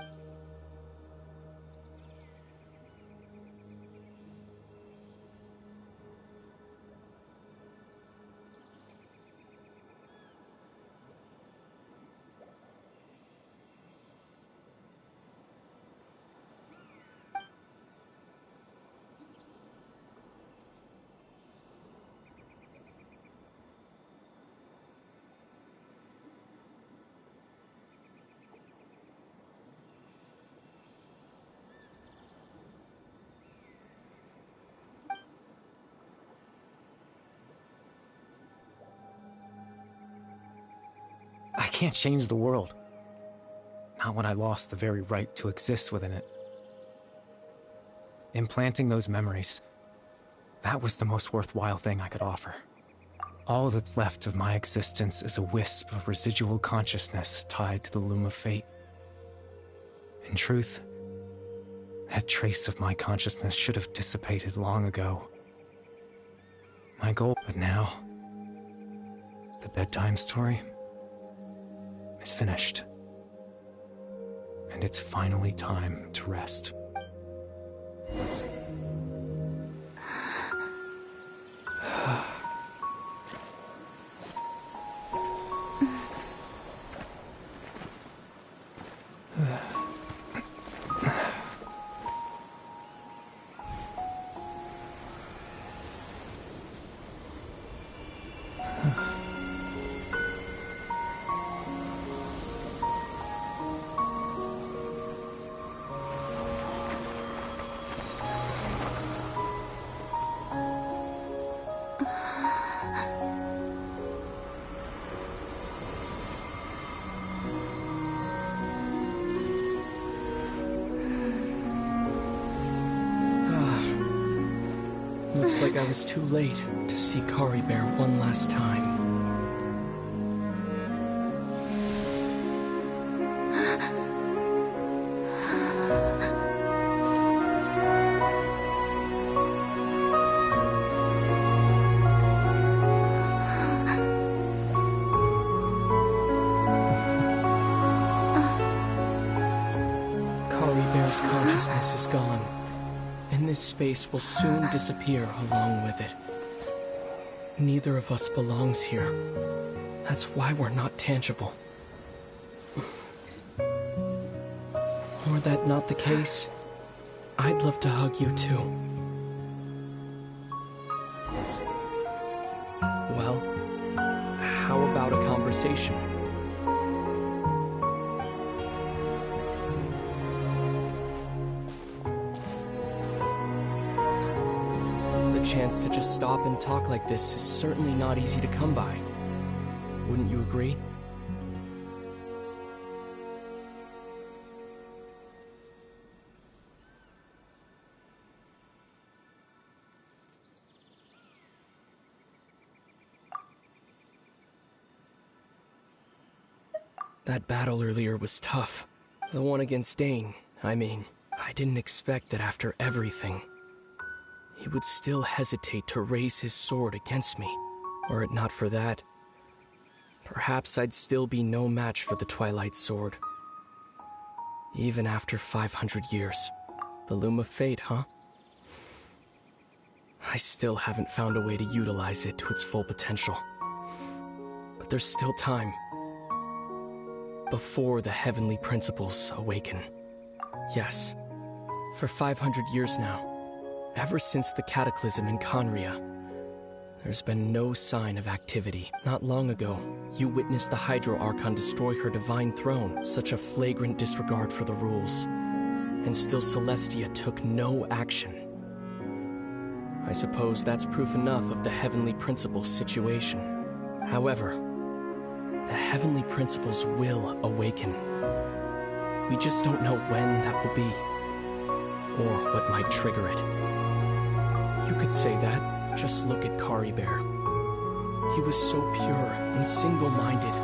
can't change the world. Not when I lost the very right to exist within it. Implanting those memories, that was the most worthwhile thing I could offer. All that's left of my existence is a wisp of residual consciousness tied to the loom of fate. In truth, that trace of my consciousness should have dissipated long ago. My goal, but now, the bedtime story is finished. And it's finally time to rest. Looks like I was too late to see Kari Bear one last time. Kari Bear's consciousness is gone, and this space will soon disappear along with it. Neither of us belongs here. That's why we're not tangible. Were that not the case, I'd love to hug you too. Well, how about a conversation? The chance to just stop and talk like this is certainly not easy to come by. Wouldn't you agree? That battle earlier was tough. The one against Dane, I mean. I didn't expect that after everything, he would still hesitate to raise his sword against me. Were it not for that, perhaps I'd still be no match for the Twilight Sword. Even after 500 years. The Loom of Fate, huh? I still haven't found a way to utilize it to its full potential. But there's still time. Before the heavenly principles awaken. Yes, for 500 years now, ever since the cataclysm in Conria, there's been no sign of activity. Not long ago, you witnessed the Hydro Archon destroy her divine throne, such a flagrant disregard for the rules. And still Celestia took no action. I suppose that's proof enough of the heavenly principles situation. However, the heavenly principles will awaken. We just don't know when that will be, or what might trigger it. You could say that. Just look at Kari Bear. He was so pure and single-minded.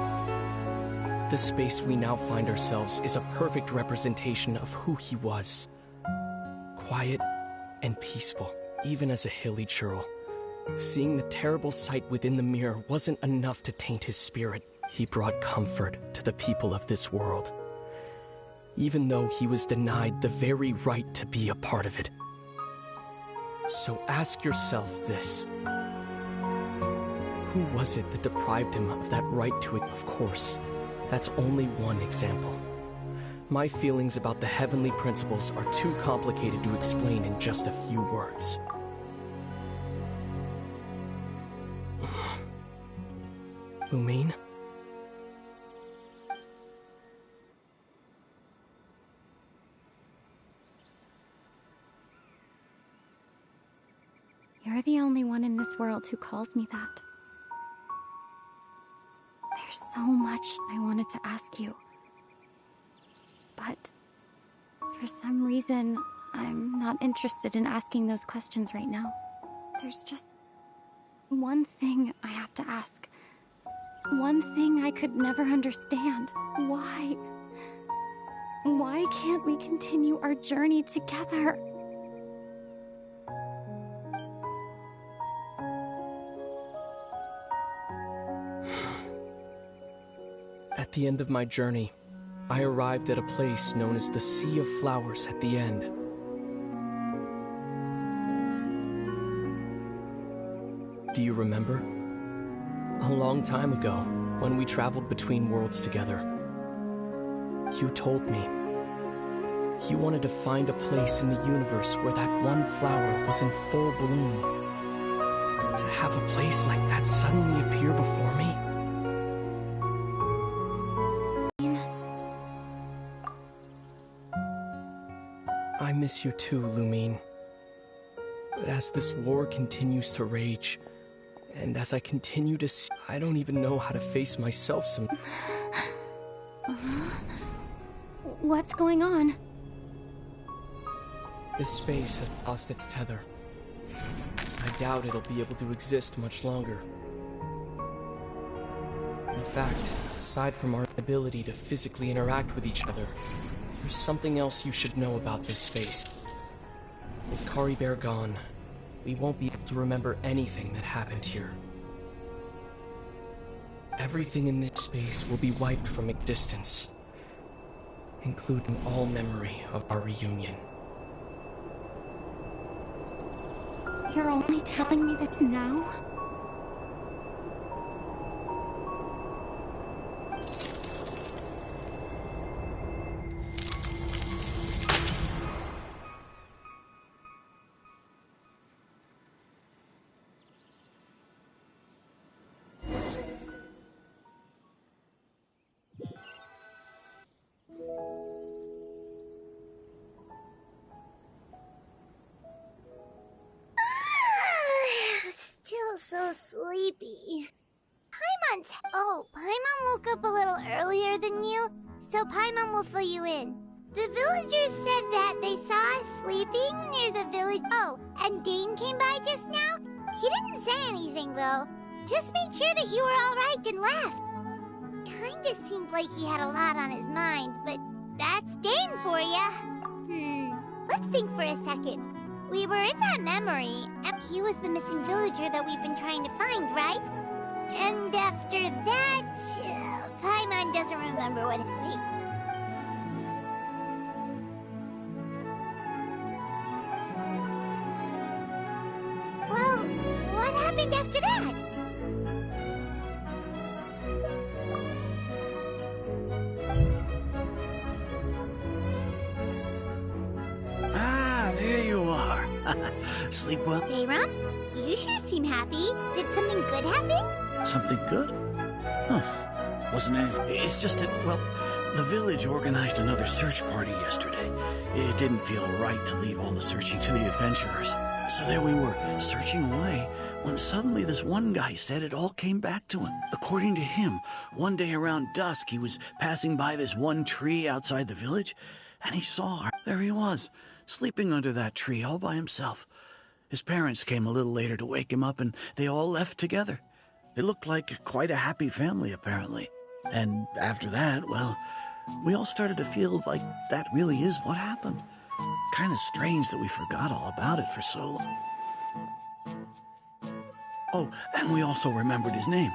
The space we now find ourselves is a perfect representation of who he was. Quiet and peaceful, even as a hilly churl. Seeing the terrible sight within the mirror wasn't enough to taint his spirit. He brought comfort to the people of this world, even though he was denied the very right to be a part of it. So ask yourself this. Who was it that deprived him of that right to it? Of course, that's only one example. My feelings about the heavenly principles are too complicated to explain in just a few words. Lumine? You're the only one in this world who calls me that. There's so much I wanted to ask you. But for some reason, I'm not interested in asking those questions right now. There's just one thing I have to ask. One thing I could never understand. Why? Why can't we continue our journey together? At the end of my journey, I arrived at a place known as the Sea of Flowers at the end. Do you remember? A long time ago, when we traveled between worlds together, you told me you wanted to find a place in the universe where that one flower was in full bloom. To have a place like that suddenly appear before me? I miss you too, Lumine. But as this war continues to rage, and as I continue to see, I don't even know how to face myself some... What's going on? This space has lost its tether. I doubt it'll be able to exist much longer. In fact, aside from our ability to physically interact with each other, there's something else you should know about this space. With Kari Bear gone, we won't be able to remember anything that happened here. Everything in this space will be wiped from existence, including all memory of our reunion. You're only telling me this now? Still so sleepy. Paimon woke up a little earlier than you, so Paimon will fill you in. The villagers said that they saw us sleeping near the village. Oh, and Dane came by just now? He didn't say anything, though. Just made sure that you were alright and left. Kinda seemed like he had a lot on his mind, but that's Dane for ya. Let's think for a second. We were in that memory, and he was the missing villager that we've been trying to find, right? And after that, Paimon doesn't remember what... Wait. Well, what happened after that? Ah, there you are. Sleep well? Hey, Ron, you sure seem happy. Did something good happen? Something good? Huh. Wasn't anything. It's just that, well, the village organized another search party yesterday. It didn't feel right to leave all the searching to the adventurers. So there we were, searching away, when suddenly this one guy said it all came back to him. According to him, one day around dusk, he was passing by this one tree outside the village, and he saw her. There he was, sleeping under that tree all by himself. His parents came a little later to wake him up, and they all left together. It looked like quite a happy family, apparently. And after that, well, we all started to feel like that really is what happened. Kind of strange that we forgot all about it for so long. Oh, and we also remembered his name,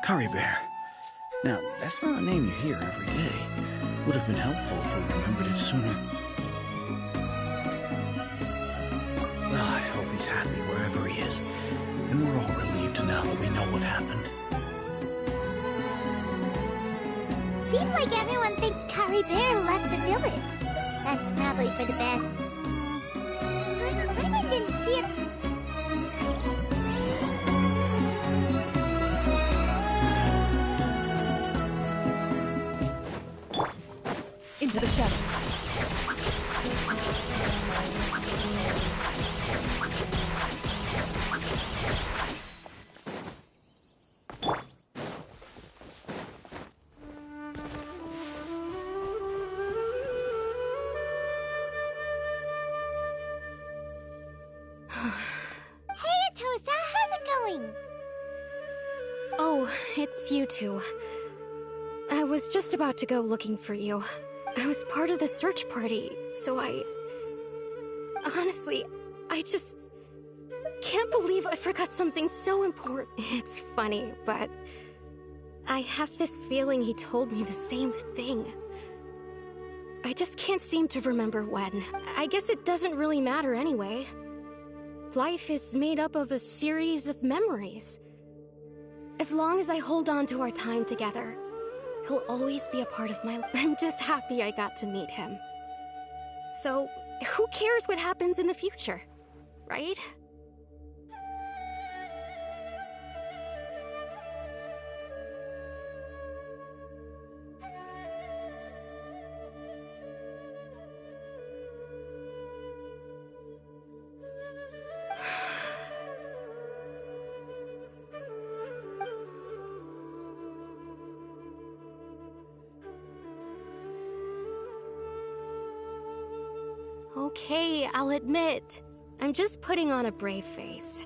Kari Bear. Now, that's not a name you hear every day. Would have been helpful if we remembered it sooner. Well, I hope he's happy wherever he is, and we're all relieved now that we know what happened. Seems like everyone thinks Kari Bear left the village. That's probably for the best. Paimon didn't see her. Into the shadows. Hey, Atosa, how's it going? Oh, it's you two. I was just about to go looking for you. I was part of the search party, so honestly, I just can't believe I forgot something so important. It's funny, but I have this feeling he told me the same thing. I just can't seem to remember when. I guess it doesn't really matter anyway. Life is made up of a series of memories. As long as I hold on to our time together, he'll always be a part of my life. I'm just happy I got to meet him. So, who cares what happens in the future, right? Okay, I'll admit, I'm just putting on a brave face.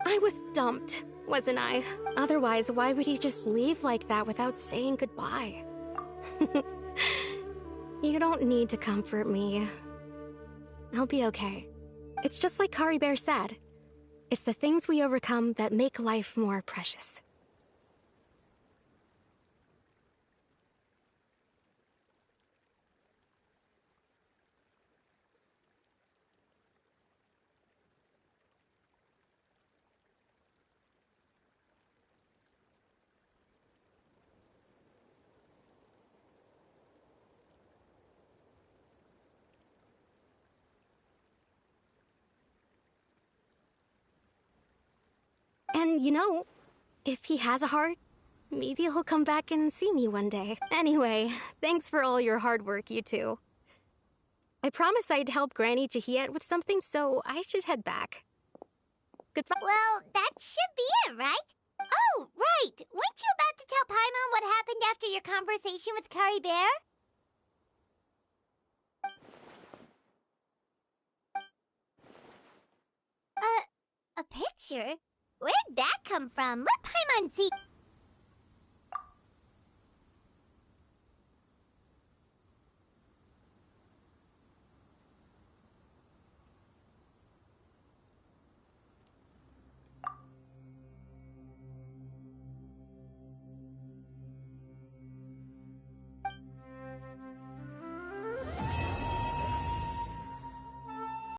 I was dumped, wasn't I? Otherwise, why would he just leave like that without saying goodbye? You don't need to comfort me. I'll be okay. It's just like Kari Bear said. It's the things we overcome that make life more precious. And you know, if he has a heart, maybe he'll come back and see me one day. Anyway, thanks for all your hard work, you two. I promised I'd help Granny Jahiet with something, so I should head back. Goodbye. Well, that should be it, right? Oh, right! Weren't you about to tell Paimon what happened after your conversation with Kari Bear? A picture? Where'd that come from? Let Paimon see.